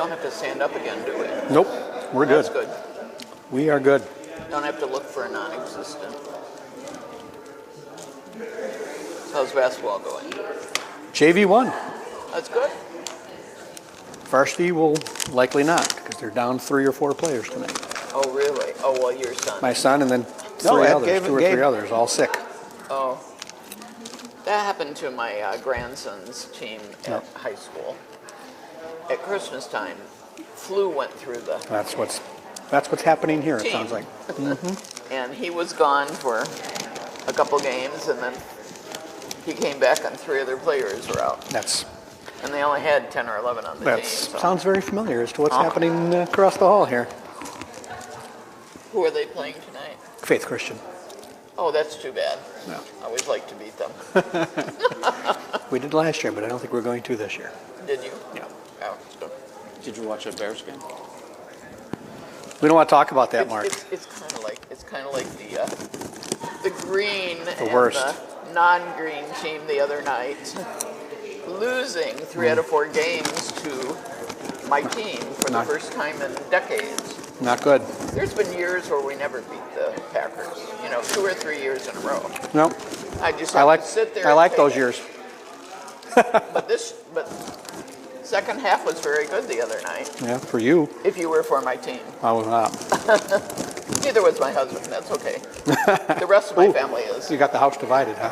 don't have to stand up again, do we? Nope, we're good. That's good. We are good. Don't have to look for a non-existent. How's basketball going? JV won. That's good. Varsity will likely not because they're down 3 or 4 players tonight. Oh, really? Oh, well, your son. My son and then No, 3 Ed others, gave it- 2 or gave- 3 others, all sick. Oh. That happened to my grandson's team at Yep. high school. At Christmas time, flu went through the That's what's happening here. It team. sounds like. And he was gone for a couple games, and then he came back and 3 other players were out. And they only had 10 or 11 on the That team. So. sounds very familiar as to what's happening across the hall here. Who are they playing tonight? Faith Christian. Oh, that's too bad. No. I always like to beat them. We did last year, but I don't think we're going to this year. Did you? Yeah. Oh, so Did you watch a Bears game? We don't want to talk about that, Mark. It's kind of like the green and worst. the non-green team the other night, losing 3 out of 4 games to my team for the first time in decades. Not good. There's been years where we never beat the Packers. 2 or 3 years in a row. No, I just I have like to sit there. I and like take those it. years. But second half was very good the other night. Yeah, for you, If you were for my team. I was not. Neither was my husband. That's okay. The rest of my Ooh. family is. You got the house divided, huh?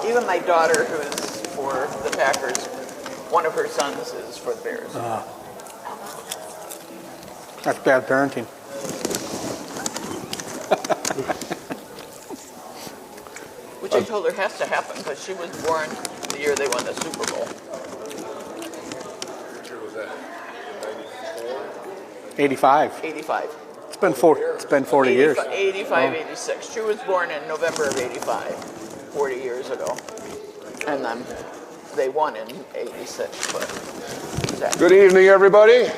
Even my daughter, who is for the Packers, one of her sons is for the Bears. That's bad parenting. Which I told her has to happen because she was born the year they won the Super Bowl. Which year was that? 94? 85. 85. It's been 40 years. 85, 86. She was born in November of 85, 40 years ago. And then they won in 86. But exactly. Good evening, everybody.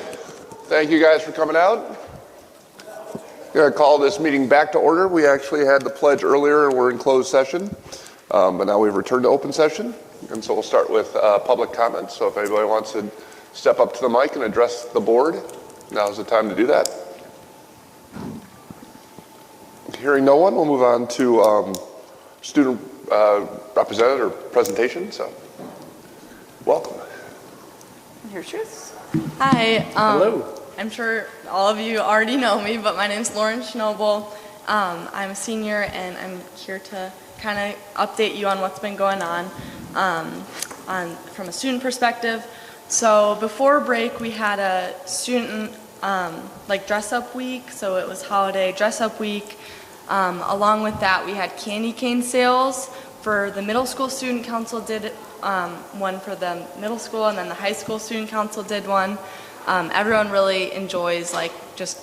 Thank you guys for coming out. I'm going to call this meeting back to order. We actually had the pledge earlier and we're in closed session, but now we've returned to open session. And so we'll start with public comments. So if anybody wants to step up to the mic and address the board, now's the time to do that. Hearing no one, we'll move on to student representative or presentation. So welcome. Here's yours. Hi. Hello. I'm sure all of you already know me, but my name's Lauren Schnobel. I'm a senior, and I'm here to kind of update you on what's been going on from a student perspective. So before break, we had a student dress-up week. So it was holiday dress-up week. Along with that, we had candy cane sales. For the middle school student council did one for the middle school, and then the high school student council did one. Everyone really enjoys just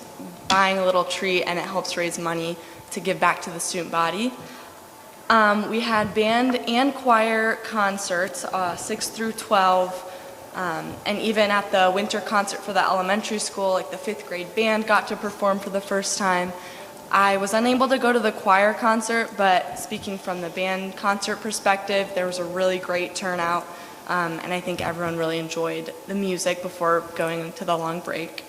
buying a little treat, and it helps raise money to give back to the student body. We had band and choir concerts, 6 through 12, and even at the winter concert for the elementary school, the 5th grade band got to perform for the first time. I was unable to go to the choir concert, but speaking from the band concert perspective, there was a really great turnout. And I think everyone really enjoyed the music before going into the long break.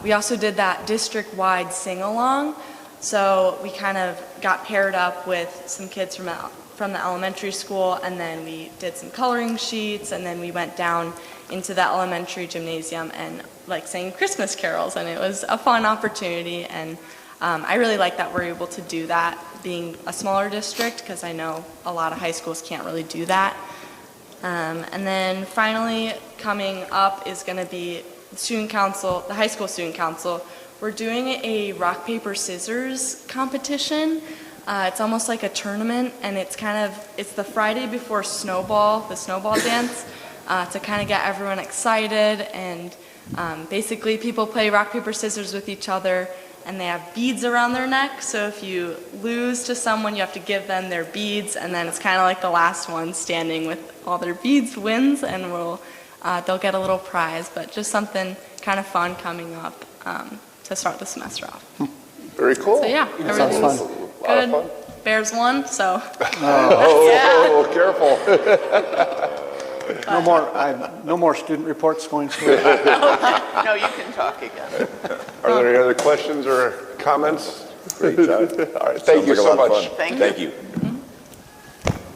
We also did that district-wide sing-along, so we kind of got paired up with some kids from the elementary school, and then we did some coloring sheets, and then we went down into the elementary gymnasium and sang Christmas carols, and it was a fun opportunity, and I really like that we're able to do that being a smaller district, because I know a lot of high schools can't really do that. And then finally coming up is going to be student council, the high school student council. We're doing a rock, paper, scissors competition. It's almost like a tournament, and it's the Friday before Snowball, the snowball dance, to kind of get everyone excited. And basically people play rock, paper, scissors with each other, and they have beads around their neck. So if you lose to someone, you have to give them their beads, and then it's kind of like the last one standing with all their beads wins, and they'll get a little prize. But just something kind of fun coming up to start the semester off. Very cool. So yeah, Sounds everything's fun. A lot of good. fun. Bears won, so Oh, careful. No more student reports going through. No, you can talk again. Are there any other questions or comments? Great job. All right, thank you so much. Thank you.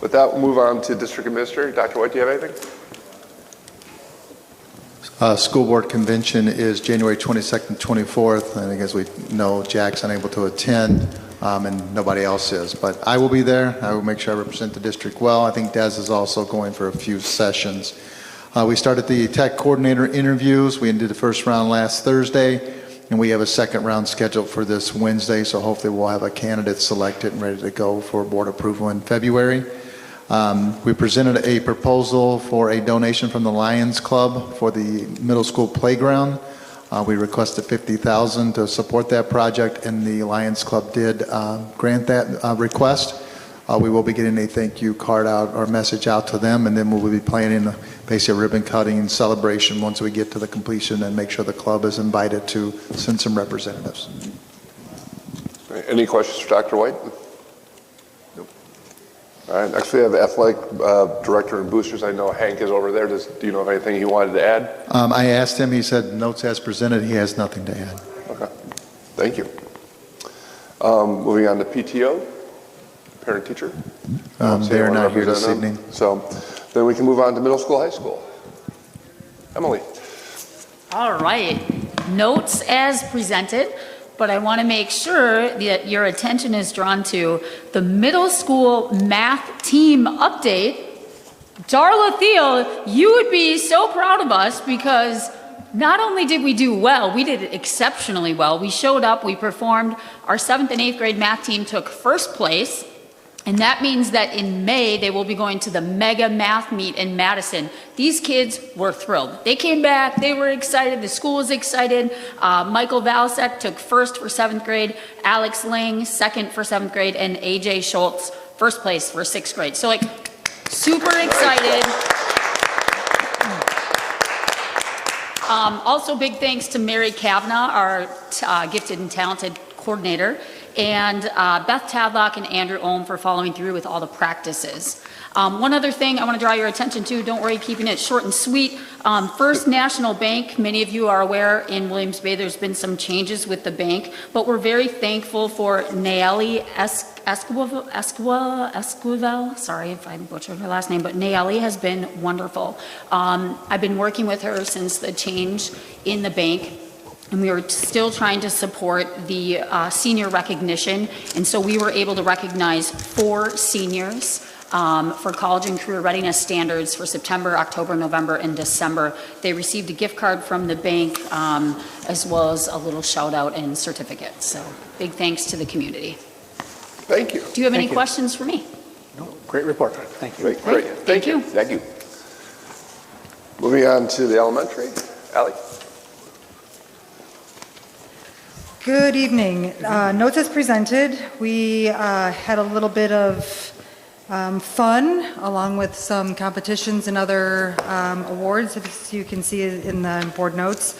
With that, we'll move on to District Administrator. Dr. White, do you have anything? School Board Convention is January 22nd and 24th. I think as we know, Jack's unable to attend, and nobody else is. But I will be there. I will make sure I represent the district well. I think Des is also going for a few sessions. We started the tech coordinator interviews. We did the first round last Thursday, and we have a second round scheduled for this Wednesday. So hopefully we'll have a candidate selected and ready to go for board approval in February. We presented a proposal for a donation from the Lions Club for the middle school playground. We requested $50,000 to support that project, and the Lions Club did grant that request. We will be getting a thank you card out or message out to them, and then we will be planning basically a ribbon cutting celebration once we get to the completion and make sure the club is invited to send some representatives. Any questions for Dr. White? All right, next we have Athletic Director and Boosters. I know Hank is over there. Do you know of anything he wanted to add? I asked him, he said notes as presented, he has nothing to add. Okay, thank you. Moving on to PTO, parent teacher. They're not here this evening. So then we can move on to middle school, high school. Emily. All right, notes as presented. But I want to make sure that your attention is drawn to the middle school math team update. Darla Thiel, you would be so proud of us because not only did we do well, we did exceptionally well. We showed up, we performed. Our 7th and 8th grade math team took first place. And that means that in May, they will be going to the Mega Math Meet in Madison. These kids were thrilled. They came back, they were excited, the school was excited. Michael Valasek took first for 7th grade, Alex Ling second for 7th grade, and AJ Schultz first place for 6th grade. So like, super excited. Also big thanks to Mary Kavanaugh, our gifted and talented coordinator, and Beth Tadlock and Andrew Ohm for following through with all the practices. One other thing I want to draw your attention to, don't worry, keeping it short and sweet. First National Bank, many of you are aware in Williams Bay there's been some changes with the bank, but we're very thankful for Nayeli Esquivel, sorry if I butchered her last name, but Nayeli has been wonderful. I've been working with her since the change in the bank. And we were still trying to support the senior recognition. And so we were able to recognize 4 seniors for college and career readiness standards for September, October, November, and December. They received a gift card from the bank as well as a little shout out and certificate. So big thanks to the community. Thank you. Do you have any questions for me? No, great report. Thank you. Great. Thank you. Thank you. Moving on to the elementary. Allie. Good evening. Notes as presented. We had a little bit of fun along with some competitions and other awards, as you can see in the board notes.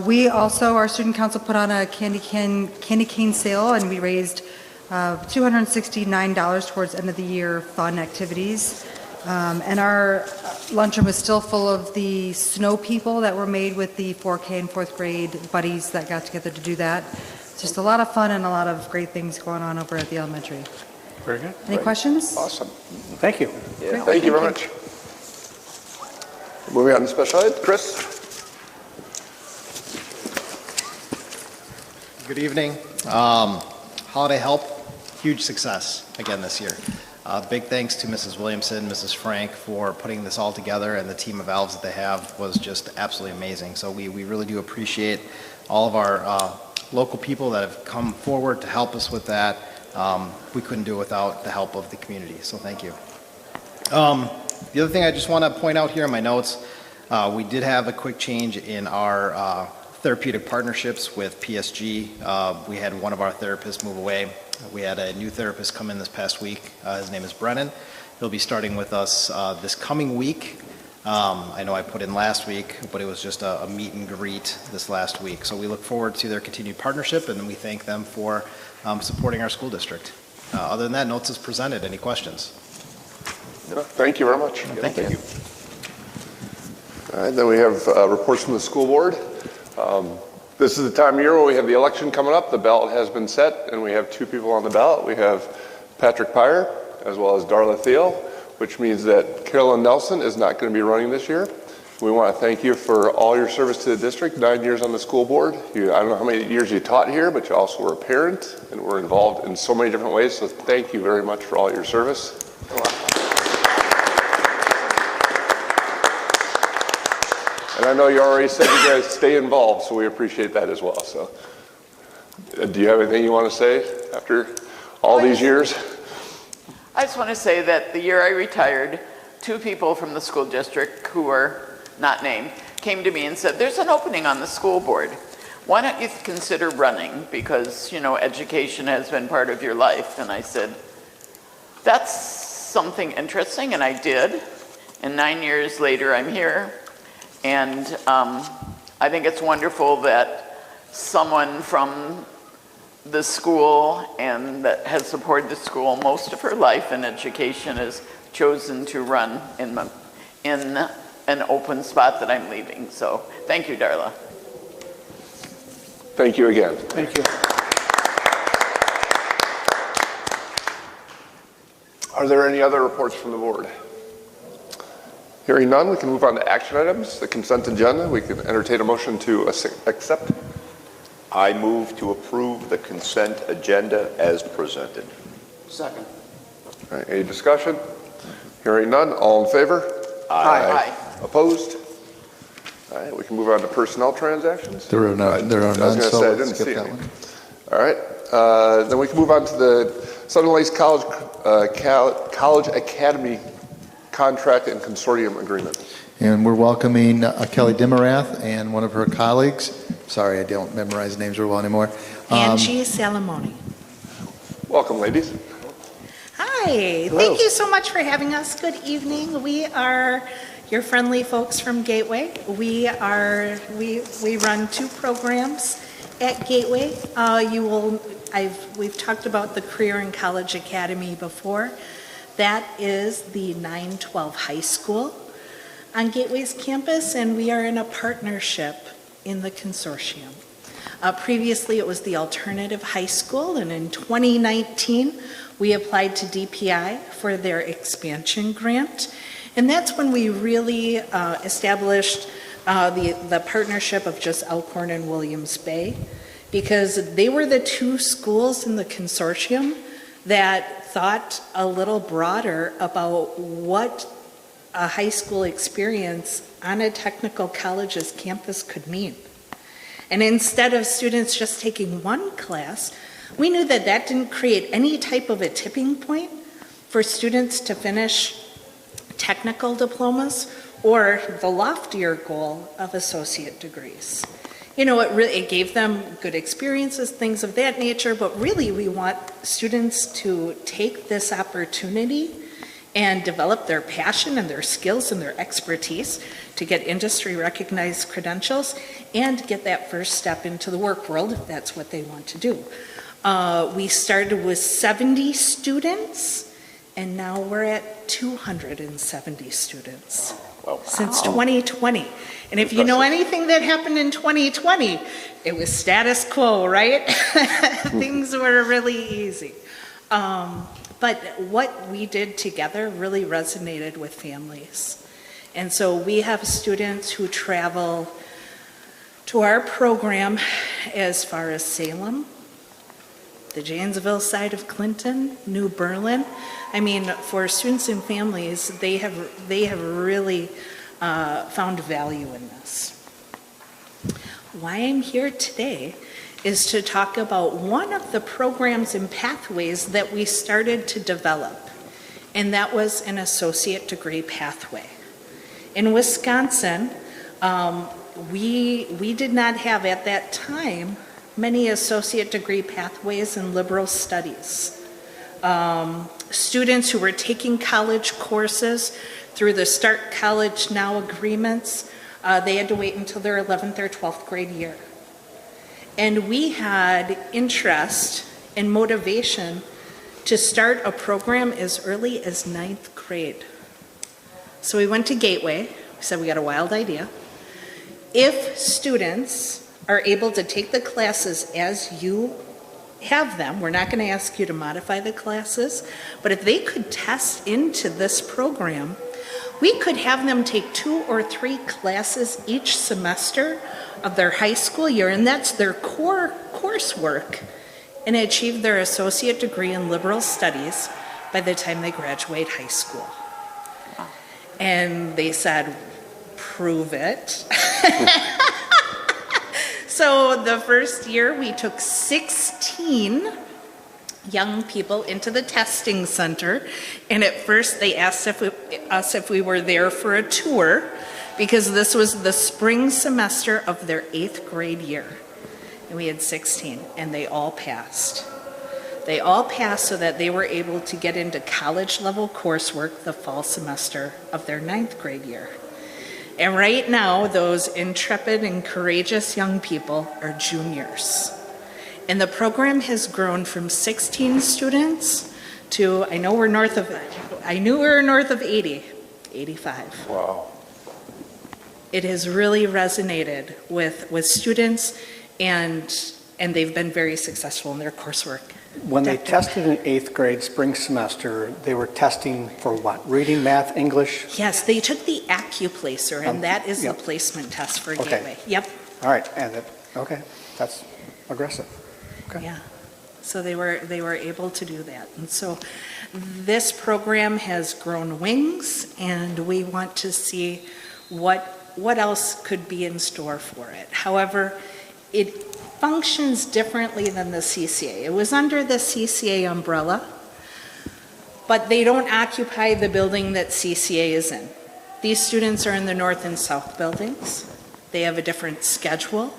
We also, our student council put on a candy cane sale, and we raised $269 towards end of the year fun activities. And our luncheon was still full of the snow people that were made with the 4K and 4th grade buddies that got together to do that. It's just a lot of fun and a lot of great things going on over at the elementary. Very good. Any questions? Awesome. Thank you. Yeah. Thank you very much. Moving on to special ed. Chris. Good evening. Holiday Help, huge success again this year. Big thanks to Mrs. Williamson, Mrs. Frank for putting this all together, and the team of elves that they have was just absolutely amazing. So we really do appreciate all of our local people that have come forward to help us with that. We couldn't do it without the help of the community, so thank you. The other thing I just want to point out here in my notes, we did have a quick change in our therapeutic partnerships with PSG. We had one of our therapists move away. We had a new therapist come in this past week. His name is Brennan. He'll be starting with us this coming week. I know I put in last week, but it was just a meet and greet this last week. So we look forward to their continued partnership, and we thank them for supporting our school district. Other than that, notes is presented. Any questions? No, thank you very much. Thank you. All right, then we have reports from the school board. This is the time of year where we have the election coming up. The ballot has been set, and we have two people on the ballot. We have Patrick Pyre as well as Darla Thiel, which means that Carolyn Nelson is not going to be running this year. We want to thank you for all your service to the district, 9 years on the school board. I don't know how many years you taught here, but you also were a parent and were involved in so many different ways. So thank you very much for all your service. And I know you already said you guys stay involved, so we appreciate that as well. So do you have anything you want to say after all these years? I just want to say that the year I retired, 2 people from the school district who were not named came to me and said, there's an opening on the school board. Why don't you consider running? Because, you know, education has been part of your life. And I said, that's something interesting, and I did. And 9 years later, I'm here. And I think it's wonderful that someone from the school and that has supported the school most of her life in education has chosen to run in an open spot that I'm leaving. So thank you, Darla. Thank you again. Thank you. Are there any other reports from the board? Hearing none, we can move on to action items. The consent agenda, we can entertain a motion to accept. I move to approve the consent agenda as presented. Second. All right, any discussion? Hearing none, all in favor? Aye. Opposed? All right, we can move on to personnel transactions. There are none, I was going to so say, I let's didn't skip see that any. one. All right, then we can move on to the Southern Lakes College Academy contract and consortium agreement. And we're welcoming Kelly Dimarath and one of her colleagues. Sorry, I don't memorize names real well anymore. Angie Salamoni. Welcome, ladies. Hi, thank you so much for having us. Good evening. We are your friendly folks from Gateway. We run 2 programs at Gateway. We've talked about the Career and College Academy before. That is the 912 high school on Gateway's campus, and we are in a partnership in the consortium. Previously, it was the alternative high school, and in 2019, we applied to DPI for their expansion grant. And that's when we really established the partnership of just Elkhorn and Williams Bay, because they were the 2 schools in the consortium that thought a little broader about what a high school experience on a technical college's campus could mean. And instead of students just taking 1 class, we knew that that didn't create any type of a tipping point for students to finish technical diplomas or the loftier goal of associate degrees. You know, it gave them good experiences, things of that nature, but really we want students to take this opportunity and develop their passion and their skills and their expertise to get industry recognized credentials and get that first step into the work world if that's what they want to do. We started with 70 students and now we're at 270 students since 2020. And if you know anything that happened in 2020, it was status quo, right? Things were really easy. But what we did together really resonated with families. And so we have students who travel to our program as far as Salem, the Janesville side of Clinton, New Berlin. I mean, for students and families, they have really found value in this. Why I'm here today is to talk about one of the programs and pathways that we started to develop, and that was an associate degree pathway. In Wisconsin, we did not have at that time many associate degree pathways in liberal studies. Students who were taking college courses through the Start College Now agreements, they had to wait until their 11th or 12th grade year. And we had interest and motivation to start a program as early as 9th grade. So we went to Gateway, We said we got a wild idea. If students are able to take the classes as you have them, we're not going to ask you to modify the classes, but if they could test into this program, we could have them take 2 or 3 classes each semester of their high school year, and that's their core coursework, and achieve their associate degree in liberal studies by the time they graduate high school. And they said, prove it. So the first year we took 16 young people into the testing center, and at first they asked us if we were there for a tour, because this was the spring semester of their 8th grade year. And we had 16, and they all passed. They all passed so that they were able to get into college level coursework the fall semester of their 9th grade year. And right now, those intrepid and courageous young people are juniors. And the program has grown from 16 students to, I knew we were north of 80, 85. Wow. It has really resonated with students, and they've been very successful in their coursework. When they tested in 8th grade spring semester, they were testing for what? Reading, math, English? Yes, they took the AccuPlacer, and that is yep. the placement test for Okay. Gateway. Yep. All right, okay, that's aggressive. Okay. Yeah. So they were able to do that. And so this program has grown wings, and we want to see what else could be in store for it. However, it functions differently than the CCA. It was under the CCA umbrella, but they don't occupy the building that CCA is in. These students are in the north and south buildings. They have a different schedule.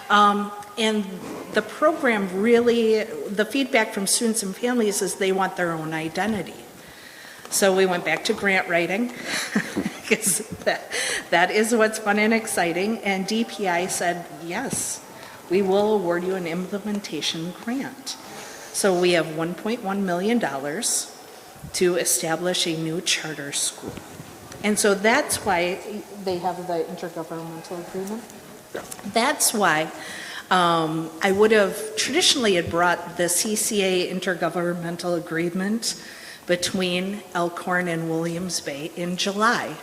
And the program really, the feedback from students and families is they want their own identity. So we went back to grant writing, because that is what's fun and exciting. And DPI said, yes, we will award you an implementation grant. So we have $1.1 million to establish a new charter school. And so that's why they have the intergovernmental agreement. That's why I would have traditionally had brought the CCA intergovernmental agreement between Elkhorn and Williams Bay in July,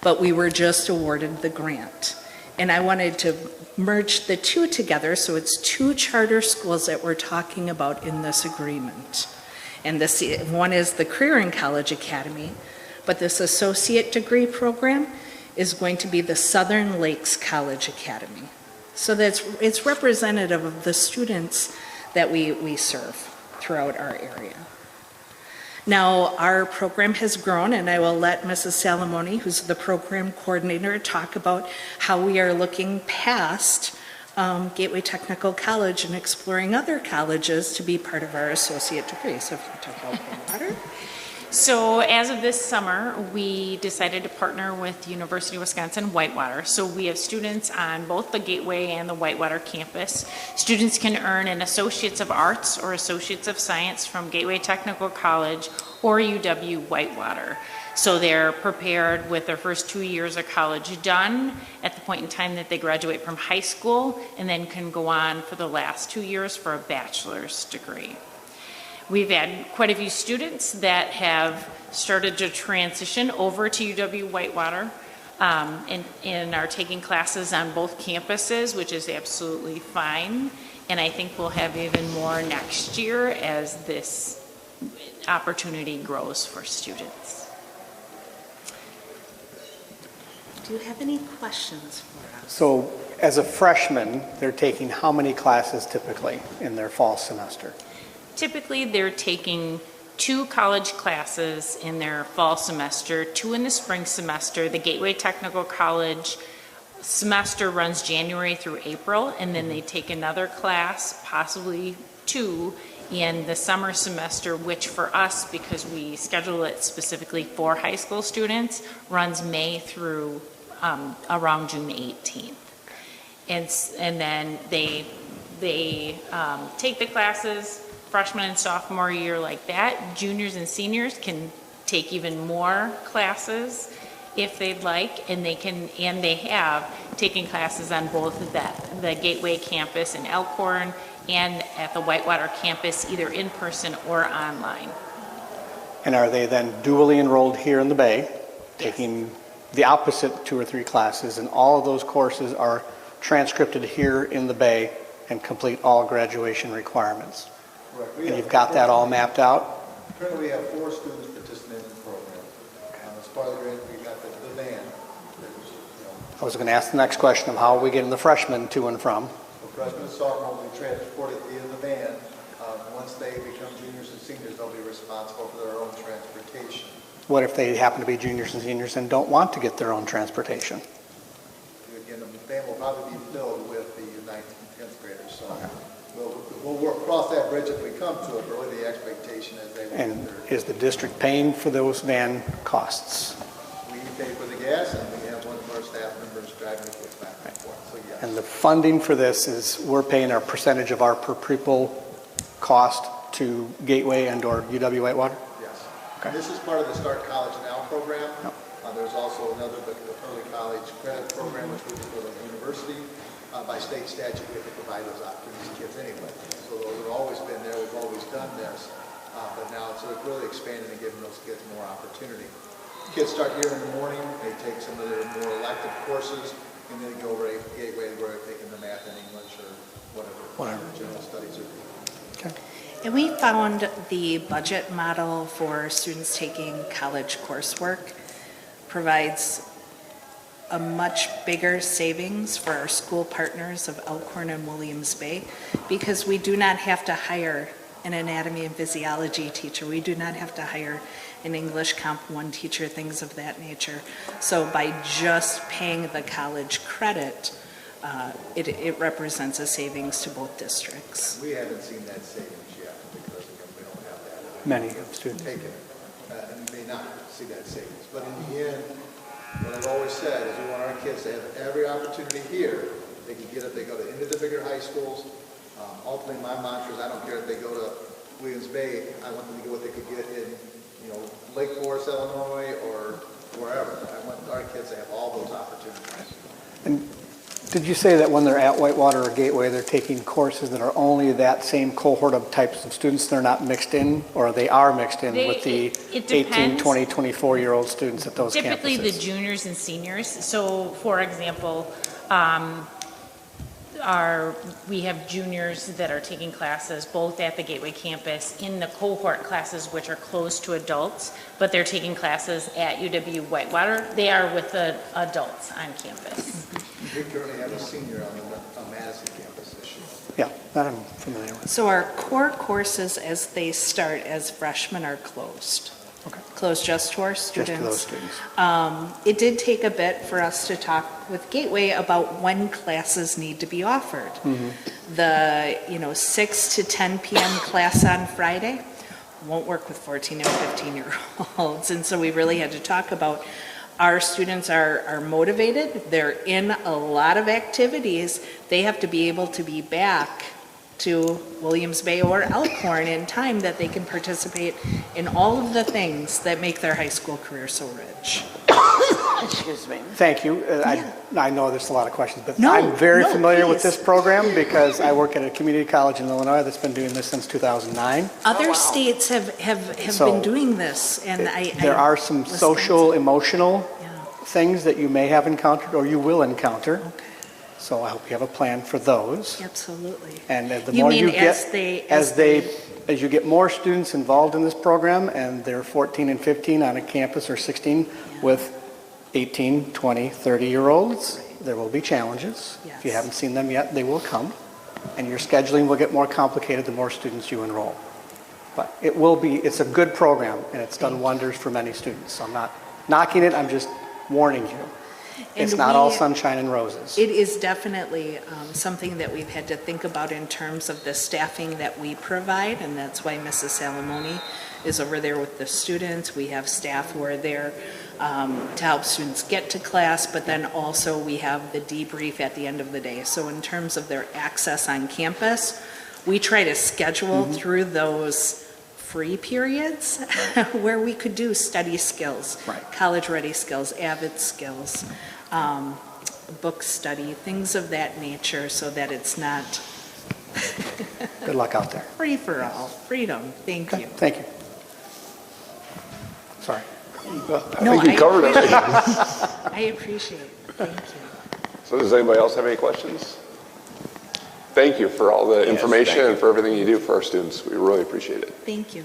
but we were just awarded the grant. And I wanted to merge the two together, so it's 2 charter schools that we're talking about in this agreement. And this one is the Career and College Academy, but this associate degree program is going to be the Southern Lakes College Academy. So it's representative of the students that we serve throughout our area. Now, our program has grown, and I will let Mrs. Salamone, who's the program coordinator, talk about how we are looking past Gateway Technical College and exploring other colleges to be part of our associate degree. So if you talk about Whitewater. So as of this summer, we decided to partner with University of Wisconsin-Whitewater. So we have students on both the Gateway and the Whitewater campus. Students can earn an Associates of Arts or Associates of Science from Gateway Technical College or UW-Whitewater. So they're prepared with their first 2 years of college done at the point in time that they graduate from high school, and then can go on for the last 2 years for a bachelor's degree. We've had quite a few students that have started to transition over to UW-Whitewater and are taking classes on both campuses, which is absolutely fine. And I think we'll have even more next year as this opportunity grows for students. Do you have any questions for us? So as a freshman, they're taking how many classes typically in their fall semester? Typically, they're taking 2 college classes in their fall semester, 2 in the spring semester. The Gateway Technical College semester runs January through April, and then they take another class, possibly 2, in the summer semester, which for us, because we schedule it specifically for high school students, runs May through around June 18th. And then they take the classes freshman and sophomore year like that. Juniors and seniors can take even more classes if they'd like, and they have taken classes on both the Gateway campus in Elkhorn and at the Whitewater campus, either in person or online. And are they then dually enrolled here in the Bay, taking the opposite 2 or 3 classes, and all of those courses are transcripted here in the Bay and complete all graduation requirements? And you've got that all mapped out? Currently, we have 4 students participating in the program. As part of the grant, we got the van. I was going to ask the next question of how are we getting the freshmen to and from? The freshmen and sophomores will be transported via the van. Once they become juniors and seniors, they'll be responsible for their own transportation. What if they happen to be juniors and seniors and don't want to get their own transportation? Again, the van will probably be filled with the 9th and 10th graders. So we'll cross that bridge if we come to it, but really the expectation is they will. And is the district paying for those van costs? We pay for the gas, and we have one of our staff members driving the kids back and forth. So yes. And the funding for this is we're paying our percentage of our per pupil cost to Gateway and or UW Whitewater? Yes. Okay. This is part of the Start College Now program. There's also another, the early college credit program, which we do for the university. By state statute, we have to provide those opportunities to kids anyway. So those have always been there. We've always done this. But now it's really expanding and giving those kids more opportunity. Kids start here in the morning. They take some of their more elective courses, and then go over to Gateway where they're taking the math and English or whatever. General studies are. Okay. And we found the budget model for students taking college coursework provides a much bigger savings for our school partners of Elkhorn and Williams Bay, because we do not have to hire an anatomy and physiology teacher. We do not have to hire an English Comp 1 teacher, things of that nature. So by just paying the college credit, it represents a savings to both districts. We haven't seen that savings yet because we don't have that. Many students. Taken it, and you may not see that savings. But in the end, what I've always said is we want our kids to have every opportunity here. They can get it. They go to any of the bigger high schools. Ultimately, my mantra is I don't care if they go to Williams Bay. I want them to get what they could get in, Lake Forest, Illinois, or wherever. I want our kids to have all those opportunities. And did you say that when they're at Whitewater or Gateway, they're taking courses that are only that same cohort of types of students? They're not mixed in, or they are mixed in with the it 18, depends. 20, 24-year-old students at those Typically, the campuses? juniors and seniors. So, for example, we have juniors that are taking classes both at the Gateway campus in the cohort classes, which are close to adults, but they're taking classes at UW Whitewater. They are with the adults on campus. We currently have a senior on Madison campus this year. Yeah, that I'm familiar with. So our core courses as they start as freshmen are closed. Okay. Closed just to our students. Just to those students. It did take a bit for us to talk with Gateway about when classes need to be offered. The 6 to 10 p.m. class on Friday won't work with 14 and 15-year-olds. And so we really had to talk about our students are motivated. They're in a lot of activities. They have to be able to be back to Williams Bay or Elkhorn in time that they can participate in all of the things that make their high school career so rich. Excuse me. Thank you. I know there's a lot of questions, but No, I'm very no, familiar with please. this program because I work at a community college in Illinois that's been doing this since 2009. Other states have So, been doing this, and There are some Wisconsin. social, emotional Yeah. things that you may have encountered or you will encounter. Okay. So I hope you have a plan for those. Absolutely. And the You more mean you get, as you get more students involved in this program, and they're 14 and 15 on a campus, or 16 with 18, 20, 30-year-olds, there will be challenges. If you Yes. haven't seen them yet, they will come. And your scheduling will get more complicated the more students you enroll. But it's a good program, and it's done wonders for many students. So I'm not knocking it, I'm just warning you. It's And not all we- sunshine and roses. It is definitely something that we've had to think about in terms of the staffing that we provide, and that's why Mrs. Salamone is over there with the students. We have staff who are there to help students get to class, but then also we have the debrief at the end of the day. So in terms of their access on campus, we try to schedule through those free periods where we could do study skills, Right. college-ready skills, AVID skills, book study, things of that nature, so that it's not Good luck out there. free for all. Freedom. Thank you. Thank you. Sorry. I think you covered it. I appreciate it. Thank you. So does anybody else have any questions? Thank you for all the information and for everything you do for our students. We really appreciate it. Thank you.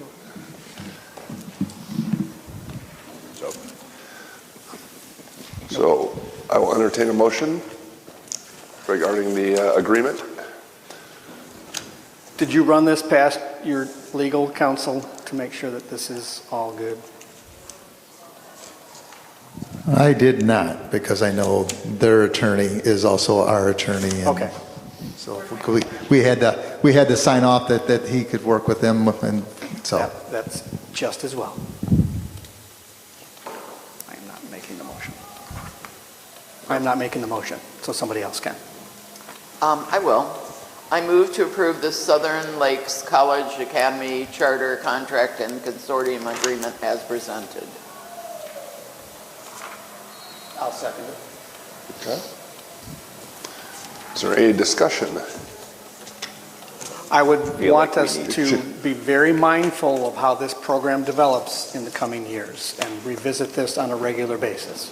So I will entertain a motion regarding the agreement. Did you run this past your legal counsel to make sure that this is all good? I did not, because I know their attorney is also our attorney. And Okay. So we had to sign off that he could work with them, and so. That's just as well. I am not making the motion. I'm not making the motion, so somebody else can. I will. I move to approve the Southern Lakes College Academy Charter Contract and Consortium Agreement as presented. I'll second it. Okay. Is there any discussion? I would Feel want like we us need to be very mindful of how this program develops in the coming years and revisit this on a regular basis.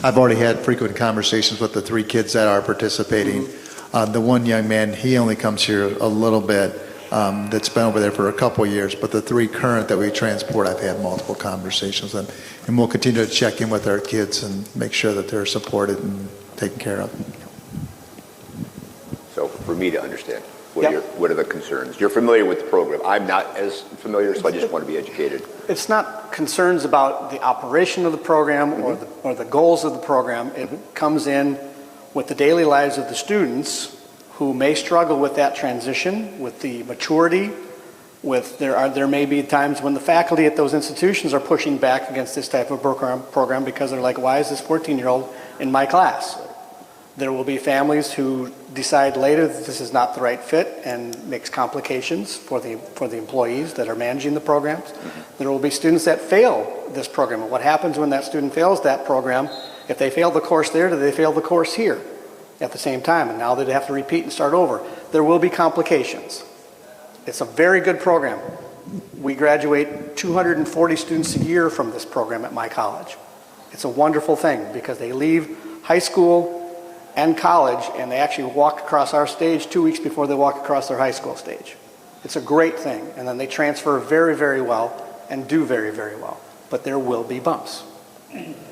I've already had frequent conversations with the 3 kids that are participating. The one young man, he only comes here a little bit, that's been over there for a couple of years, but the 3 current that we transport, I've had multiple conversations with, and we'll continue to check in with our kids and make sure that they're supported and taken care of. So for me to understand, Yep. what are the concerns? You're familiar with the program. I'm not as familiar, so I just want to be educated. It's not concerns about the operation of the program or the goals of the program. It comes in with the daily lives of the students who may struggle with that transition, with the maturity, there may be times when the faculty at those institutions are pushing back against this type of program because they're like, why is this 14-year-old in my class? There will be families who decide later that this is not the right fit and makes complications for the employees that are managing the programs. There will be students that fail this program. And what happens when that student fails that program? If they fail the course there, do they fail the course here at the same time? And now they have to repeat and start over. There will be complications. It's a very good program. We graduate 240 students a year from this program at my college. It's a wonderful thing because they leave high school and college, and they actually walk across our stage 2 weeks before they walk across their high school stage. It's a great thing, and then they transfer very, very well and do very, very well. But there will be bumps.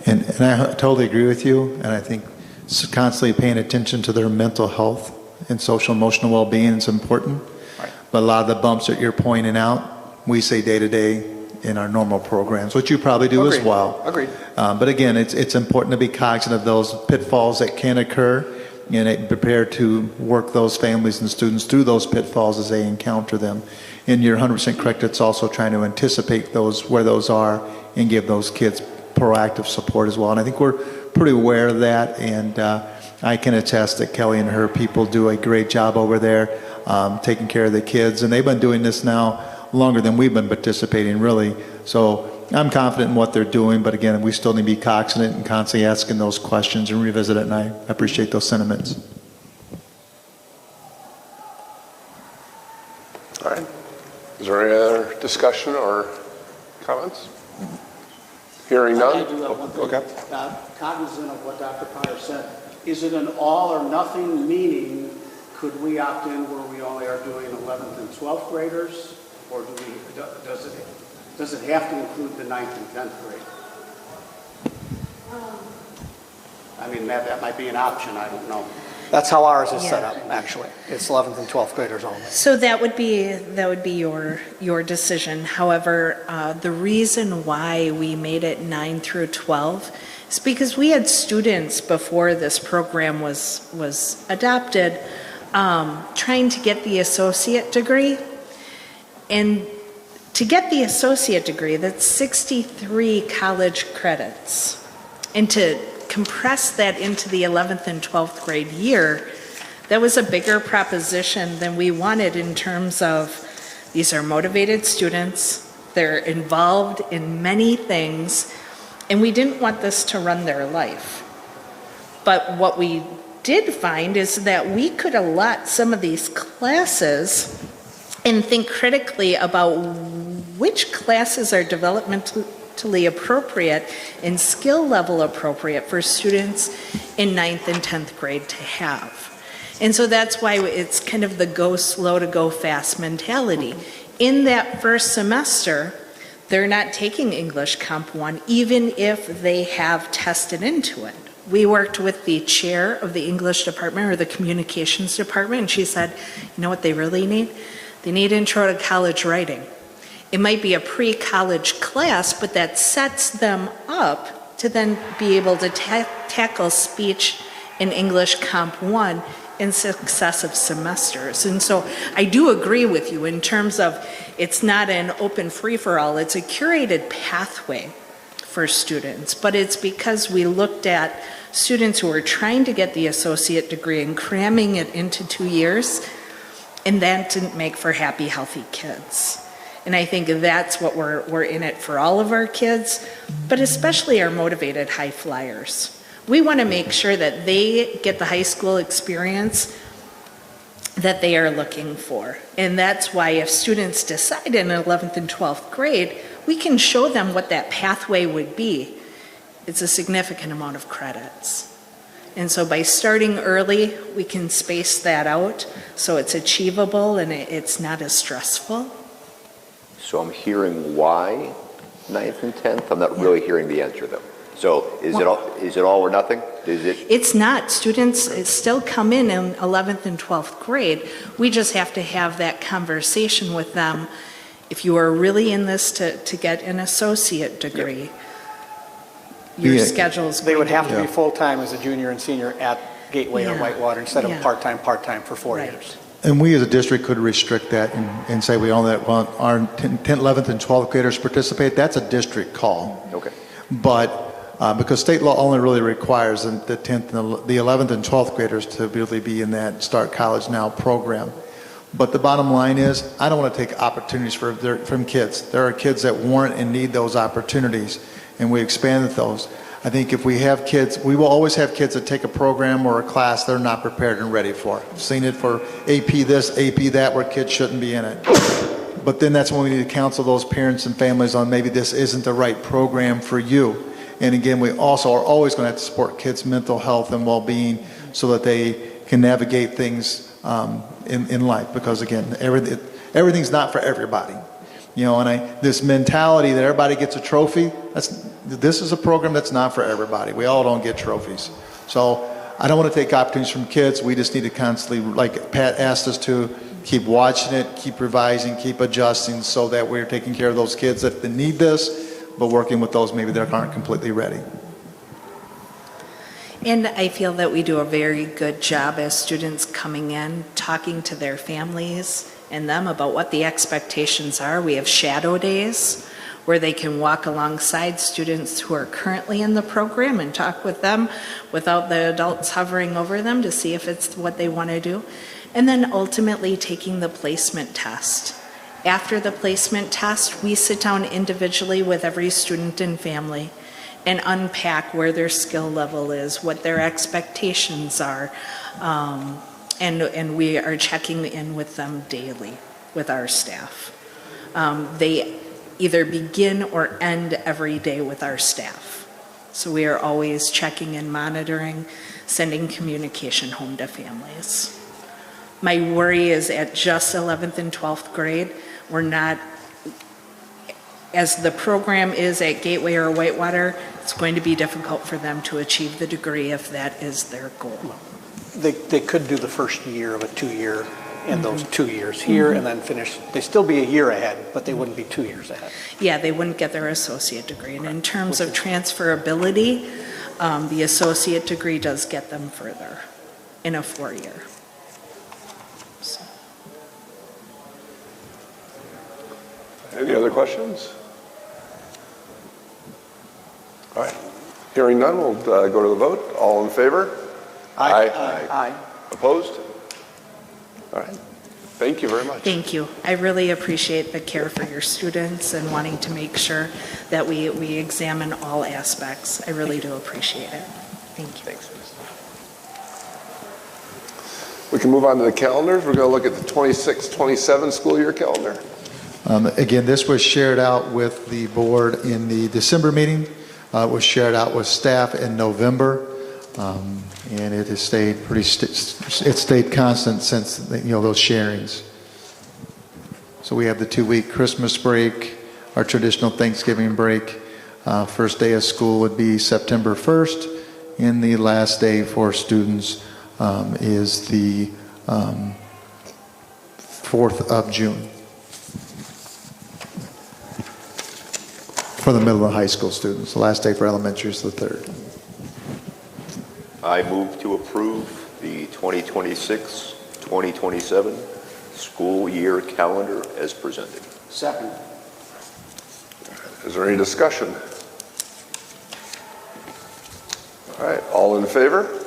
And I totally agree with you, and I think constantly paying attention to their mental health and social emotional well-being is important. Right. But a lot of the bumps that you're pointing out, we say day to day in our normal programs, which you probably do as well. Agreed. But again, it's important to be cognizant of those pitfalls that can occur and prepare to work those families and students through those pitfalls as they encounter them. And you're 100% correct, it's also trying to anticipate those, where those are, and give those kids proactive support as well. And I think we're pretty aware of that, and I can attest that Kelly and her people do a great job over there taking care of the kids. And they've been doing this now longer than we've been participating, really. So I'm confident in what they're doing, but again, we still need to be cognizant and constantly asking those questions and revisit it, and I appreciate those sentiments. All right. Is there any other discussion or comments? Hearing none? I do have one thing. Okay. Cognizant of what Dr. Pryor said, is it an all or nothing, meaning could we opt in where we only are doing 11th and 12th graders, or does it have to include the 9th and 10th grade? I mean, that might be an option, I don't know. That's how ours is set Yeah. up, actually. It's 11th and 12th graders only. So that would be your decision. However, the reason why we made it 9 through 12 is because we had students before this program was adopted trying to get the associate degree. And to get the associate degree, that's 63 college credits. And to compress that into the 11th and 12th grade year, That was a bigger proposition than we wanted in terms of these are motivated students, they're involved in many things, and we didn't want this to run their life. But what we did find is that we could allot some of these classes and think critically about which classes are developmentally appropriate and skill level appropriate for students in 9th and 10th grade to have. And so that's why it's kind of the go slow to go fast mentality. In that first semester, they're not taking English Comp 1, even if they have tested into it. We worked with the chair of the English department or the communications department, and she said, you know what they really need? They need intro to college writing. It might be a pre-college class, but that sets them up to then be able to tackle speech and English Comp 1 in successive semesters. And so I do agree with you in terms of it's not an open free-for-all, it's a curated pathway for students, but it's because we looked at students who are trying to get the associate degree and cramming it into 2 years, and that didn't make for happy, healthy kids. And I think that's what we're in it for all of our kids, but especially our motivated high flyers. We want to make sure that they get the high school experience that they are looking for. And that's why if students decide in 11th and 12th grade, we can show them what that pathway would be. It's a significant amount of credits. And so by starting early, we can space that out so it's achievable and it's not as stressful. So I'm hearing why 9th and 10th? I'm not really hearing the answer though. So is it all or nothing? It's not. Students still come in 11th and 12th grade. We just have to have that conversation with them. If you are really in this to get an associate degree, your schedule's They would have to be full-time as a junior and senior at Gateway or Whitewater instead of part-time for 4 years. And we as a district could restrict that and say we only want our 10th, 11th, and 12th graders participate. That's a district call. Okay. But because state law only really requires the 10th and the 11th and 12th graders to really be in that Start College Now program. But the bottom line is, I don't want to take opportunities from kids. There are kids that warrant and need those opportunities, and we expanded those. I think if we have kids, we will always have kids that take a program or a class they're not prepared and ready for. I've seen it for AP this, AP that, where kids shouldn't be in it. But then that's when we need to counsel those parents and families on maybe this isn't the right program for you. And again, we also are always going to have to support kids' mental health and well-being so that they can navigate things in life. Because again, everything's not for everybody. You know, and this mentality that everybody gets a trophy, this is a program that's not for everybody. We all don't get trophies. So I don't want to take opportunities from kids. We just need to constantly, like Pat asked us to, keep watching it, keep revising, keep adjusting so that we're taking care of those kids that need this, but working with those maybe that aren't completely ready. And I feel that we do a very good job as students coming in, talking to their families and them about what the expectations are. We have shadow days where they can walk alongside students who are currently in the program and talk with them without the adults hovering over them to see if it's what they want to do. And then ultimately taking the placement test. After the placement test, we sit down individually with every student and family and unpack where their skill level is, what their expectations are, and we are checking in with them daily with our staff. They either begin or end every day with our staff. So we are always checking and monitoring, sending communication home to families. My worry is at just 11th and 12th grade, we're not, as the program is at Gateway or Whitewater, it's going to be difficult for them to achieve the degree if that is their goal. They could do the first year of a 2-year in those 2 years here and then finish. They'd still be a year ahead, but they wouldn't be 2 years ahead. Yeah, they wouldn't get their associate degree. And in terms of transferability, the associate degree does get them further in a 4-year. Any other questions? All right. Hearing none, we'll go to the vote. All in favor? Aye. Opposed? All right. Thank you very much. Thank you. I really appreciate the care for your students and wanting to make sure that we examine all aspects. I really do appreciate it. Thank you. Thanks. We can move on to the calendars. We're going to look at the 26-27 school year calendar. Again, this was shared out with the board in the December meeting. It was shared out with staff in November, and it has stayed it stayed constant since those sharings. So we have the 2-week Christmas break, our traditional Thanksgiving break. First day of school would be September 1st, and the last day for students is the 4th of June. For the middle and high school students. The last day for elementary is the 3rd. I move to approve the 2026-2027 school year calendar as presented. Second. Is there any discussion? All right, all in favor?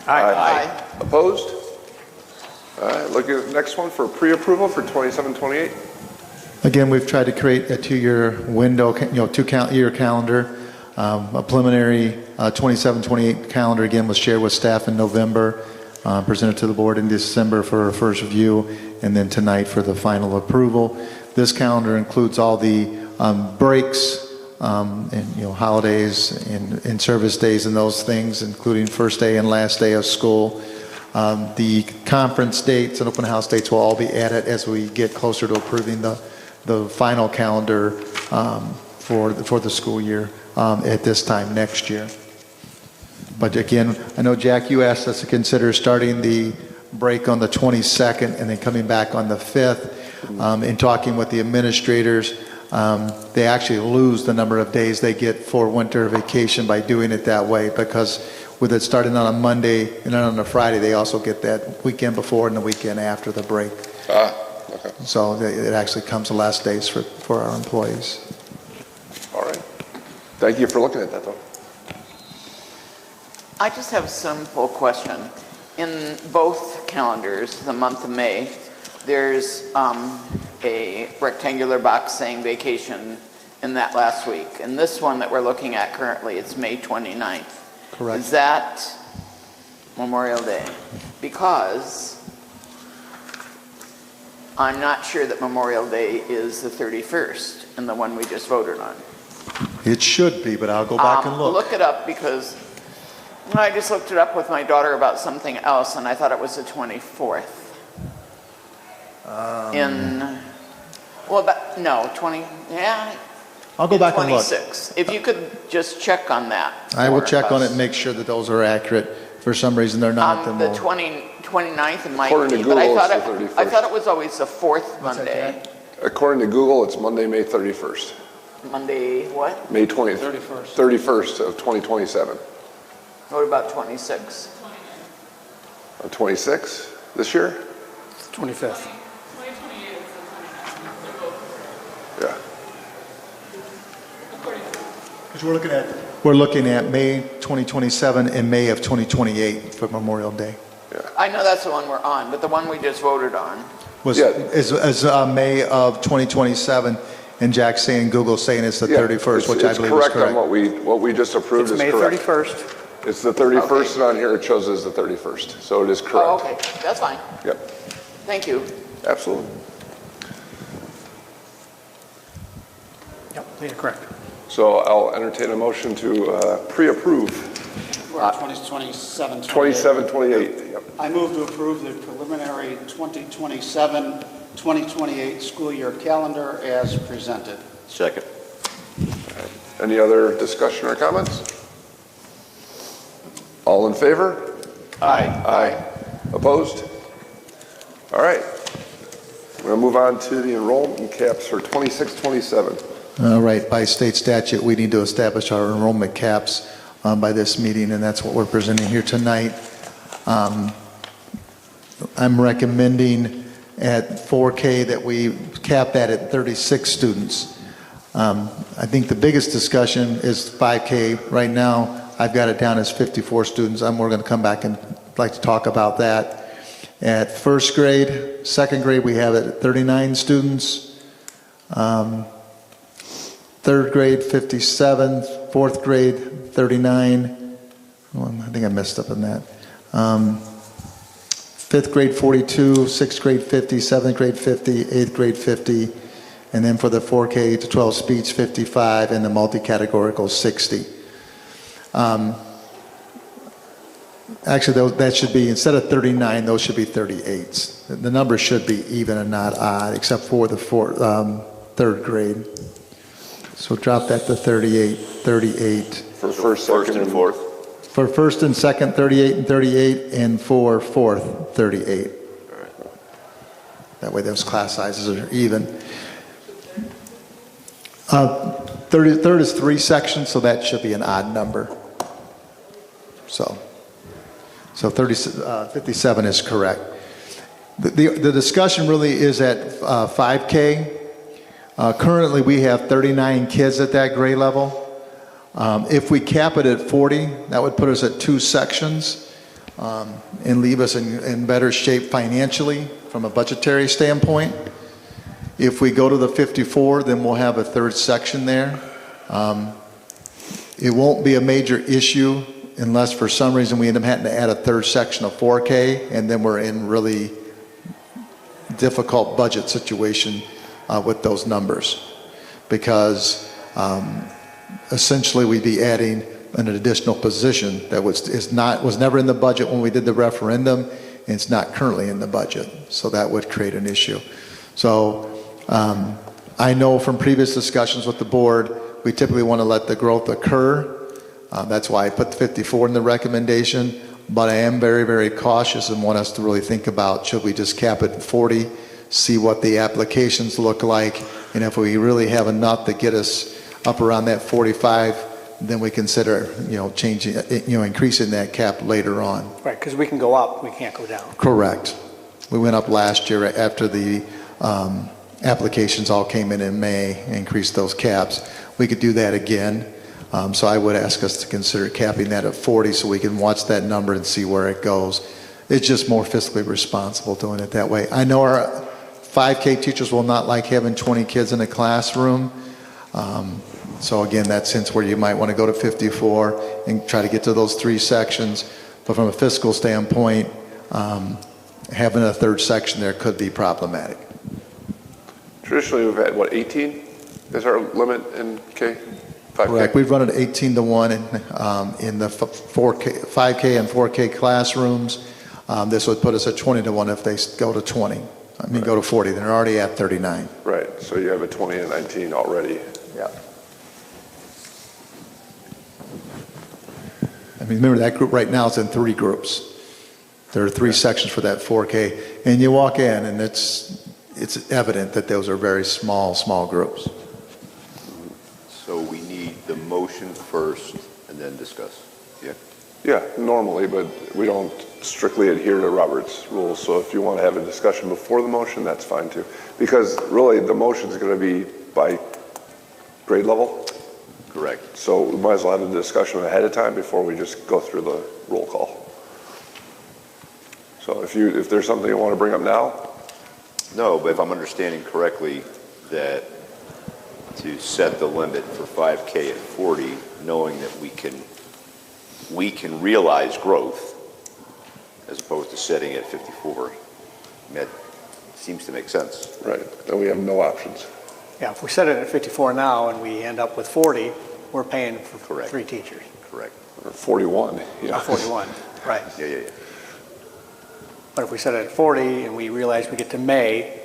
Aye. Opposed? All right, look at the next one for pre-approval for 27-28. Again, we've tried to create a 2-year window, 2-year calendar. A preliminary 27-28 calendar, again, was shared with staff in November, presented to the board in December for a first review, and then tonight for the final approval. This calendar includes all the breaks and holidays and service days and those things, including first day and last day of school. The conference dates and open house dates will all be added as we get closer to approving the final calendar for the school year at this time next year. But again, I know, Jack, you asked us to consider starting the break on the 22nd and then coming back on the 5th. In talking with the administrators, they actually lose the number of days they get for winter vacation by doing it that way, because with it starting on a Monday and then on a Friday, they also get that weekend before and the weekend after the break. Okay. So it actually comes the last days for our employees. All right. Thank you for looking at that, though. I just have a simple question. In both calendars, the month of May, there's a rectangular box saying vacation in that last week. And this one that we're looking at currently, it's May 29th. Correct. Is that Memorial Day? Because I'm not sure that Memorial Day is the 31st in the one we just voted on. It should be, but I'll go back and look. Look it up, because I just looked it up with my daughter about something else, and I thought it was the 24th. I'll go back and look. 26. If you could just check on that. I will for check on it us. and make sure that those are accurate. For some reason, they're not. The 29th it might According be, to but Google, I it's the 31st. thought it was always the fourth Monday. According to Google, it's Monday, May 31st. Monday what? May 20th. 31st of 2027. What about 26? 26 this year? 25th. Yeah. Because we're looking at May 2027 and May of 2028 for Memorial Day. I know that's the one we're on, but the one we just voted on. Is May of 2027, and Jack's saying, Google's saying it's the 31st, which I believe is correct. On what we just approved It's is May correct. 31st. It's the 31st, Okay. and on here it shows as the 31st, so it is correct. Oh, okay, that's fine. Yep, Thank you. absolutely. Yep, you're correct. So I'll entertain a motion to pre-approve 27, 27-28. Yep. I move to approve the preliminary 2027-2028 school year calendar as presented. Second. Any other discussion or comments? All in favor? Aye. Aye. Opposed? All right. We're going to move on to the enrollment caps for 26-27. All right, by state statute, we need to establish our enrollment caps by this meeting, and that's what we're presenting here tonight. I'm recommending at 4K that we cap that at 36 students. I think the biggest discussion is 5K. Right now, I've got it down as 54 students. We're going to come back and like to talk about that. At first grade, second grade, we have it at 39 students. Third grade, 57. Fourth grade, 39. Well, I think I messed up on that. Fifth grade, 42. Sixth grade, 50. Seventh grade, 50. Eighth grade, 50. And then for the 4K to 12 speech, 55. And the multi-categorical, 60. Actually, that should be, instead of 39, those should be 38s. The numbers should be even and not odd, except for the third grade. So drop that to 38, 38. For first, second, and fourth. For first and second, 38 and 38, and for fourth, 38. That way those class sizes are even. Third is 3 sections, so that should be an odd number. So 57 is correct. The discussion really is at 5K. Currently, we have 39 kids at that grade level. If we cap it at 40, that would put us at 2 sections and leave us in better shape financially from a budgetary standpoint. If we go to the 54, then we'll have a 3rd section there. It won't be a major issue unless for some reason we end up having to add a 3rd section of 4K, and then we're in really difficult budget situation with those numbers, because essentially we'd be adding an additional position that was never in the budget when we did the referendum, and it's not currently in the budget. So that would create an issue. So I know from previous discussions with the board, we typically want to let the growth occur. That's why I put 54 in the recommendation, but I am very, very cautious and want us to really think about, should we just cap it at 40, see what the applications look like, and if we really have enough to get us up around that 45, then we consider, changing, increasing that cap later on. Right, because we can go up, we can't go down. Correct. We went up last year after the applications all came in May, increased those caps. We could do that again. So I would ask us to consider capping that at 40 so we can watch that number and see where it goes. It's just more fiscally responsible doing it that way. I know our 5K teachers will not like having 20 kids in a classroom. So again, that's hence where you might want to go to 54 and try to get to those 3 sections. But from a fiscal standpoint, having a 3rd section there could be problematic. Traditionally, we've had, 18 is our limit in K? 5K? Correct. We've run it 18 to 1 in the 5K and 4K classrooms. This would put us at 20 to 1 if they go to 20. Go to 40. They're already at 39. Right. So you have a 20 and 19 already. Yeah. Remember that group right now is in 3 groups. There are 3 sections for that 4K, and you walk in and it's evident that those are very small groups. So we need the motion first and then discuss. Yeah. Yeah, normally, but we don't strictly adhere to Robert's rules. So if you want to have a discussion before the motion, that's fine too. Because really the motion is going to be by grade level. Correct. So we might as well have the discussion ahead of time before we just go through the roll call. So if there's something you want to bring up now. No, but if I'm understanding correctly, that to set the limit for 5K at 40, knowing that we can realize growth as opposed to setting it at 54, that seems to make sense. Right. Then we have no options. Yeah, if we set it at 54 now and we end up with 40, we're paying for 3 teachers. Correct. Or 41. Yeah. 41, right. Yeah. But if we set it at 40 and we realize we get to May,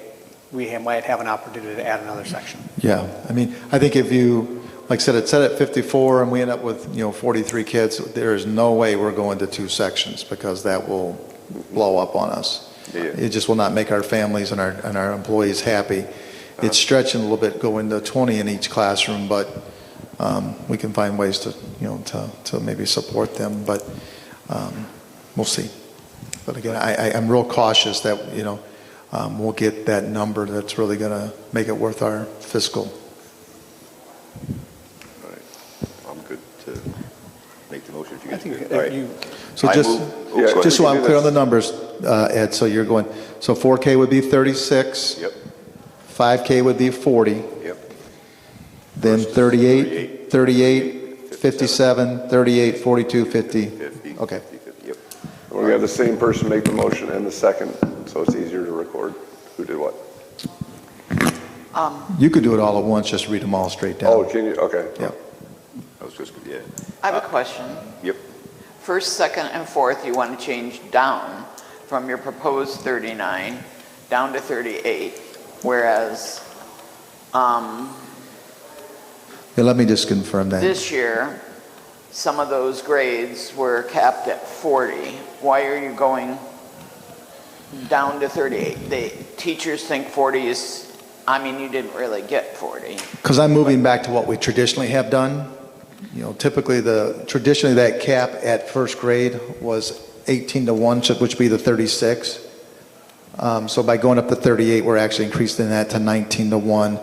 we might have an opportunity to add another section. Yeah, I think if you, like I said, it's set at 54 and we end up with, 43 kids, there is no way we're going to 2 sections because that will blow up on us. Yeah. It just will not make our families and our employees happy. It's stretching a little bit going to 20 in each classroom, but we can find ways to, to maybe support them, but we'll see. But again, I'm real cautious that, we'll get that number that's really going to make it worth our fiscal. All right. I'm good to make the motion if you I guys think do. All right. So I just, move- oh, go just so ahead. I'm clear on the numbers, Ed, so you're going, so 4K would be 36. Yep, 5K would be 40. yep. Then Versus 38, 38, 57, 38, 42, 50. 50. Okay. 50, yep. We're gonna have the same person make the motion and the second, so it's easier to record who did what. You could do it all at once, just read them all straight down. Oh, can you, okay. Yep. I was just, yeah. I have a question. Yep. First, second, and fourth, you want to change down from your proposed 39 down to 38, whereas Yeah, let me just confirm that. this year, some of those grades were capped at 40. Why are you going down to 38? The teachers think 40 is, I mean, you didn't really get 40. Because I'm moving back to what we traditionally have done. You know, typically traditionally that cap at first grade was 18 to 1, which would be the 36. So by going up to 38, we're actually increasing that to 19 to 1,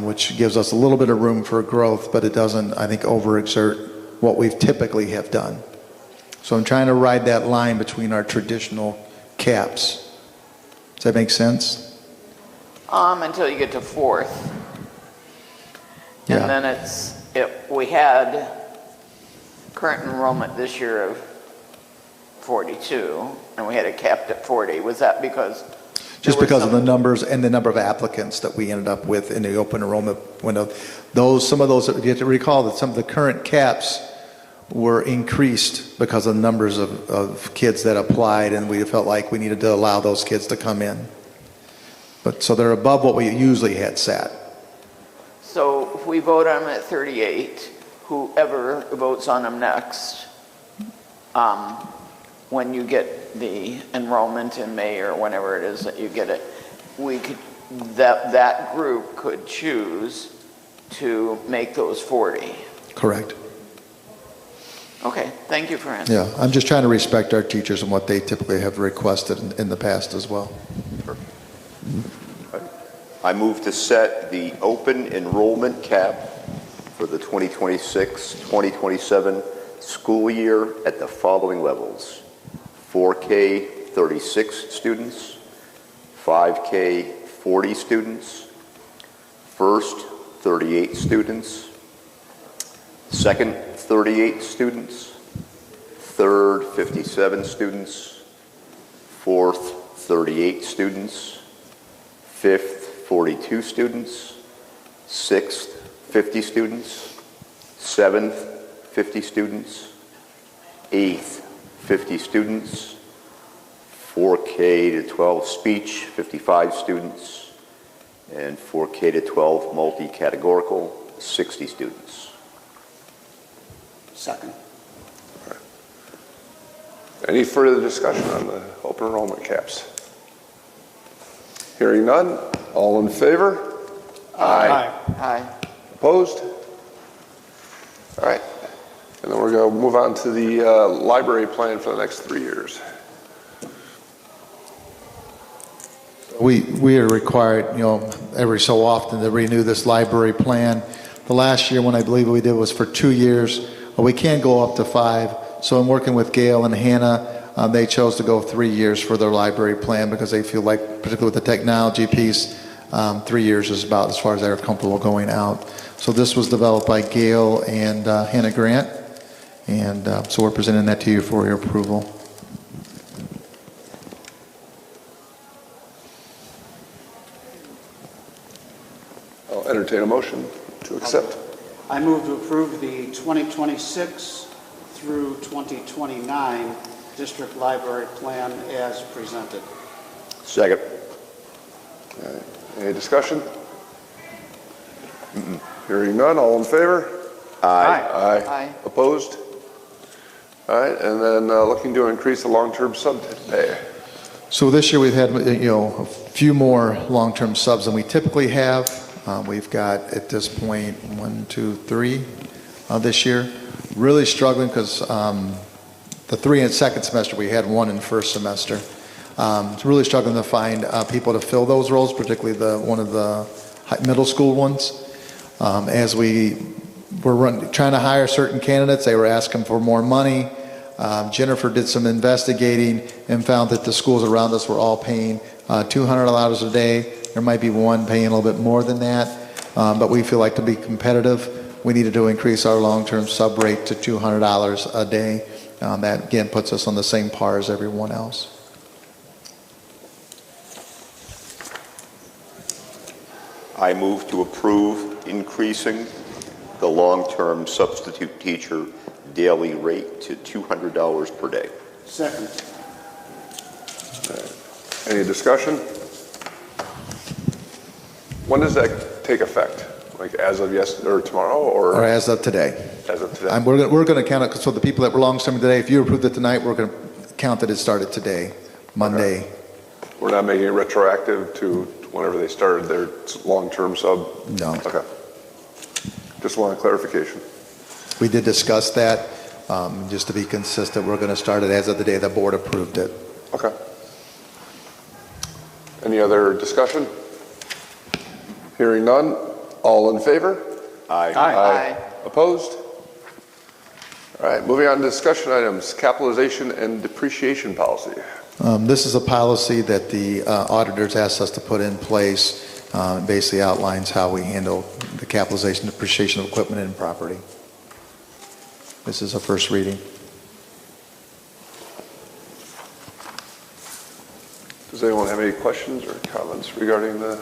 which gives us a little bit of room for growth, but it doesn't, I think, overexert what we've typically have done. So I'm trying to ride that line between our traditional caps. Does that make sense? Until you get to fourth. Yeah. And then we had current enrollment this year of 42, and we had it capped at 40. Was that because? Just because of the numbers and the number of applicants that we ended up with in the open enrollment window. Some of those, you have to recall that some of the current caps were increased because of the numbers of kids that applied, and we felt like we needed to allow those kids to come in. But so they're above what we usually had set. So if we vote on them at 38, whoever votes on them next, when you get the enrollment in May or whenever it is that you get it, that group could choose to make those 40. Correct. Okay, thank you for answering. Yeah, I'm just trying to respect our teachers and what they typically have requested in the past as well. I move to set the open enrollment cap for the 2026-2027 school year at the following levels: 4K 36 students, 5K 40 students, first 38 students, second 38 students, third 57 students, fourth 38 students, fifth 42 students, sixth 50 students, seventh 50 students, eighth 50 students, 4K to 12 speech 55 students, and 4K to 12 multi-categorical 60 students. Second. Any further discussion on the open enrollment caps? Hearing none, all in favor? Aye. Aye. Opposed? All right. And then we're going to move on to the library plan for the next 3 years. We are required, every so often to renew this library plan. The last year one I believe we did was for 2 years. We can go up to 5. So in working with Gail and Hannah, they chose to go 3 years for their library plan because they feel like, particularly with the technology piece, 3 years is about as far as they're comfortable going out. So this was developed by Gail and Hannah Grant, and so we're presenting that to you for your approval. I'll entertain a motion to accept. I move to approve the 2026 through 2029 district library plan as presented. Second. All right. Any discussion? Hearing none, all in favor? Aye. Aye. Opposed? All right, and then looking to increase the long-term sub pay. So this year we've had, a few more long-term subs than we typically have. We've got at this point 1, 2, 3 this year. Really struggling because the 3 in second semester, we had 1 in first semester. It's really struggling to find people to fill those roles, particularly one of the middle school ones. As we were trying to hire certain candidates, they were asking for more money. Jennifer did some investigating and found that the schools around us were all paying $200 a day. There might be one paying a little bit more than that, but we feel like to be competitive, we needed to increase our long-term sub rate to $200 a day. That again puts us on the same par as everyone else. I move to approve increasing the long-term substitute teacher daily rate to $200 per day. Second. Any discussion? When does that take effect? Like as of yesterday or tomorrow, Or as of today. As of today? We're going to count it, so the people that were long-term today, if you approved it tonight, we're going to count that it started today, Monday. Okay. We're not making it retroactive to whenever they started their long-term sub? No. Okay. Just want a clarification. We did discuss that. Just to be consistent, we're going to start it as of the day the board approved it. Okay. Any other discussion? Hearing none. All in favor? Aye. Aye. Opposed? All right, moving on to discussion items, capitalization and depreciation policy. This is a policy that the auditors asked us to put in place. Basically outlines how we handle the capitalization and depreciation of equipment and property. This is a first reading. Does anyone have any questions or comments regarding the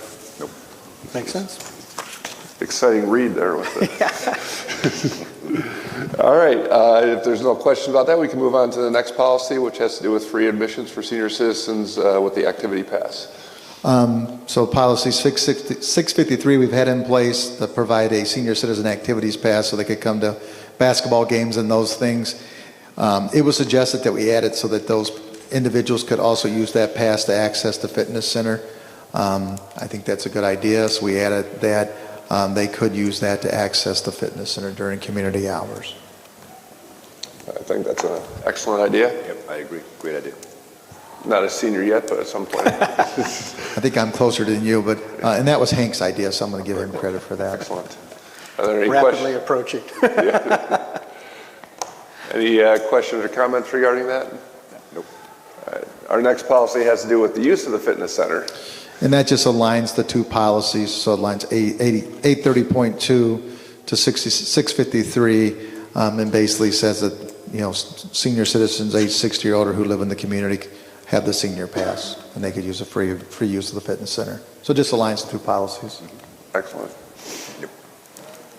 Makes sense. exciting read there with it? All right, if there's no question about that, we can move on to the next policy, which has to do with free admissions for senior citizens with the activity pass. So policy 653 we've had in place to provide a senior citizen activities pass so they could come to basketball games and those things. It was suggested that we add it so that those individuals could also use that pass to access the fitness center. I think that's a good idea, so we added that. They could use that to access the fitness center during community hours. I think that's an excellent idea. Yep, I agree. Great idea. Not a senior yet, but at some point. I think I'm closer than you, but and that was Hank's idea, so I'm going to give him credit for that. Excellent. Are there any Rapidly questions? approaching. Any questions or comments regarding that? Nope. Our next policy has to do with the use of the fitness center. And that just aligns the two policies, so it aligns 830.2 to 653, and basically says that, you know, senior citizens age 60 or older who live in the community have the senior pass, and they could use a free use of the fitness center. So it just aligns the two policies. Excellent. Yep.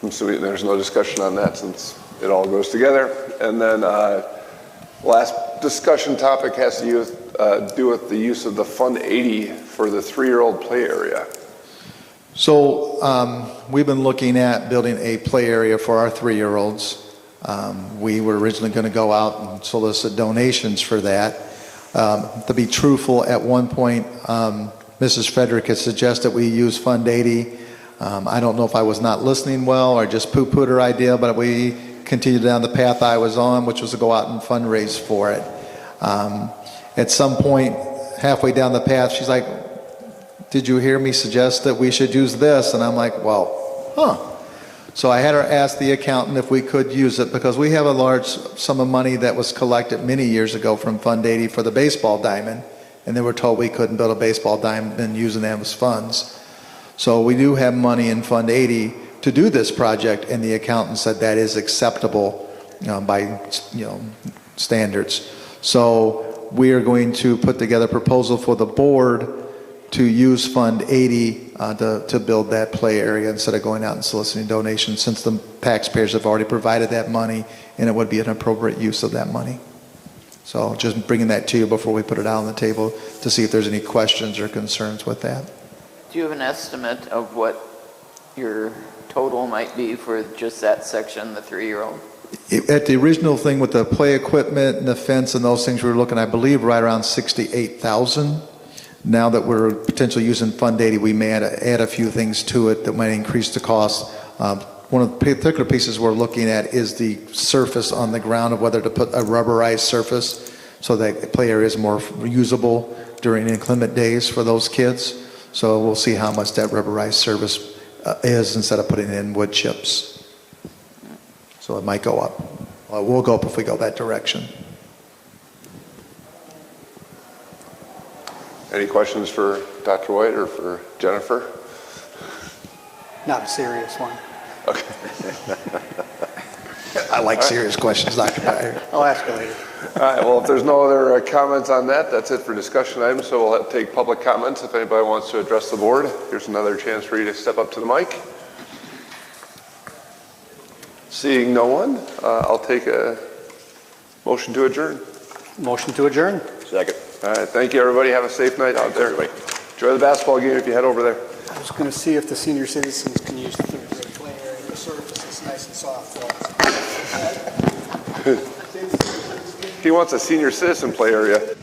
I'm assuming there's no discussion on that since it all goes together. And then last discussion topic has to do with the use of the Fund 80 for the 3-year-old play area. So we've been looking at building a play area for our 3-year-olds. We were originally going to go out and solicit donations for that. To be truthful, at one point, Mrs. Frederick had suggested we use Fund 80. I don't know if I was not listening well or just poo-pooed her idea, but we continued down the path I was on, which was to go out and fundraise for it. At some point, halfway down the path, she's like, "Did you hear me suggest that we should use this?" And I'm like, "Well, huh." So I had her ask the accountant if we could use it because we have a large sum of money that was collected many years ago from Fund 80 for the baseball diamond, and they were told we couldn't build a baseball diamond using them as funds. So we do have money in Fund 80 to do this project, and the accountant said that is acceptable by standards. So we are going to put together a proposal for the board to use Fund 80 to build that play area instead of going out and soliciting donations, since the taxpayers have already provided that money and it would be an appropriate use of that money. So just bringing that to you before we put it out on the table to see if there's any questions or concerns with that. Do you have an estimate of what your total might be for just that section, the 3-year-old? At the original thing with the play equipment and the fence and those things, we were looking, I believe, right around $68,000. Now that we're potentially using Fund 80, we may add a few things to it that might increase the cost. One of the particular pieces we're looking at is the surface on the ground, of whether to put a rubberized surface so that the play area is more usable during inclement days for those kids. So we'll see how much that rubberized surface is instead of putting in wood chips. So it might go up. Well, it will go up if we go that direction. Any questions for Dr. White or for Jennifer? Not a serious one. I like serious questions, Dr. Byer. I'll ask you later. All right, well, if there's no other comments on that, that's it for discussion items, so we'll take public comments. If anybody wants to address the board, here's another chance for you to step up to the mic. Seeing no one, I'll take a motion to adjourn. Motion to adjourn. Second. All right, thank you, everybody. Have a safe night out there. Enjoy the basketball game if you head over there. I was going to see if the senior citizens can use the third grade play area. The surface is nice and soft. He wants a senior citizen play area.